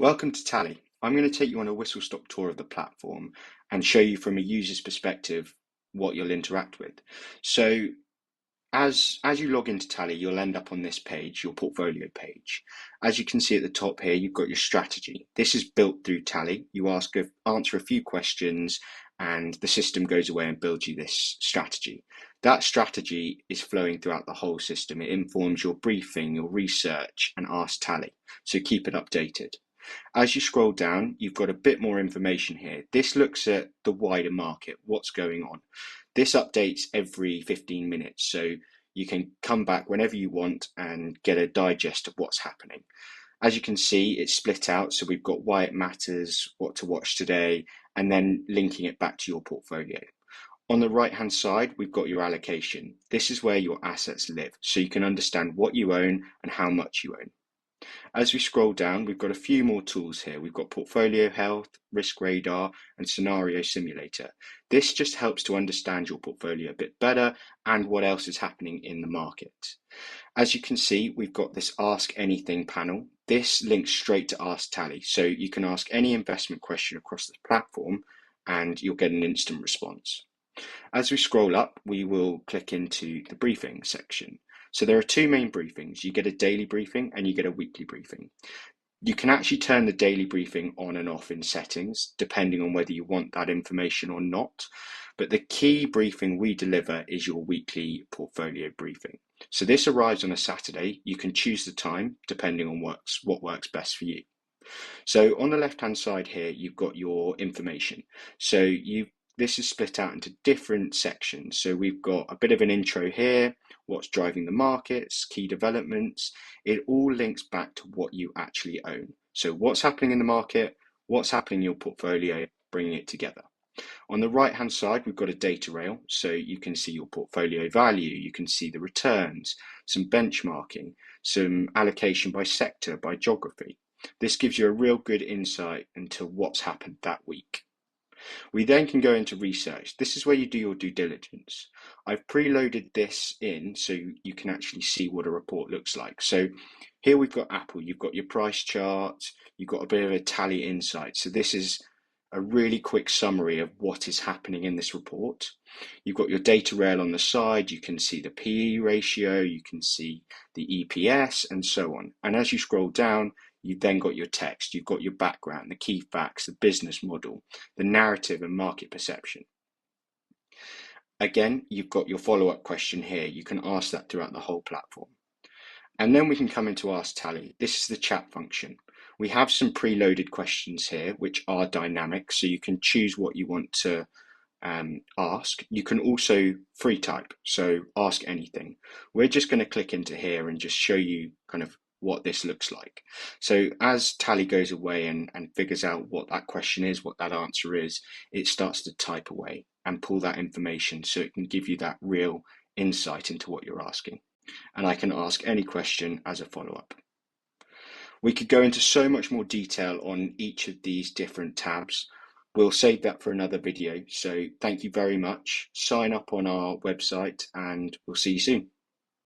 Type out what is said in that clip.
Welcome to Tali. I'm going to take you on a whistle-stop tour of the platform and show you from a user's perspective what you'll interact with. So as you log into Tali, you'll end up on this page, your portfolio page. As you can see at the top here, you've got your strategy. This is built through Tali. You answer a few questions and the system goes away and builds you this strategy. That strategy is flowing throughout the whole system. It informs your briefing, your research, and Ask Tali. So keep it updated. As you scroll down, you've got a bit more information here. This looks at the wider market, what's going on. This updates every 15 minutes, so you can come back whenever you want and get a digest of what's happening. As you can see, it's split out, so we've got why it matters, what to watch today, and then linking it back to your portfolio. On the right-hand side, we've got your allocation. This is where your assets live, so you can understand what you own and how much you own. As we scroll down, we've got a few more tools here. We've got Portfolio Health, Risk Radar, and Scenario Simulator. This just helps to understand your portfolio a bit better and what else is happening in the market. As you can see, we've got this Ask Anything panel. This links straight to Ask Tali, so you can ask any investment question across the platform and you'll get an instant response. As we scroll up, we will click into the briefing section. So there are two main briefings. You get a daily briefing and you get a weekly briefing. You can actually turn the daily briefing on and off in settings, depending on whether you want that information or not. But the key briefing we deliver is your weekly portfolio briefing. So this arrives on a Saturday. You can choose the time, depending on what works best for you. So on the left-hand side here, you've got your information. So this is split out into different sections. So we've got a bit of an intro here, what's driving the markets, key developments. It all links back to what you actually own. So what's happening in the market, what's happening in your portfolio, bringing it together. On the right-hand side, we've got a data rail. So you can see your portfolio value, you can see the returns, some benchmarking, some allocation by sector, by geography. This gives you a real good insight into what's happened that week. We then can go into research. This is where you do your due diligence. I've preloaded this in so you can actually see what a report looks like. So here we've got Apple, you've got your price chart, you've got a bit of a Tali insight. So this is a really quick summary of what is happening in this report. You've got your data rail on the side, you can see the PE ratio, you can see the EPS and so on. And as you scroll down, you've then got your text, you've got your background, the key facts, the business model, the narrative and market perception. Again, you've got your follow-up question here. You can ask that throughout the whole platform. And then we can come into Ask Tali. This is the chat function. We have some preloaded questions here, which are dynamic, so you can choose what you want to ask. You can also free type, so ask anything. We're just going to click into here and just show you kind of what this looks like. So as Tali goes away and figures out what that question is, what that answer is, it starts to type away and pull that information so it can give you that real insight into what you're asking. And I can ask any question as a follow-up. We could go into so much more detail on each of these different tabs. We'll save that for another video. So thank you very much. Sign up on our website and we'll see you soon.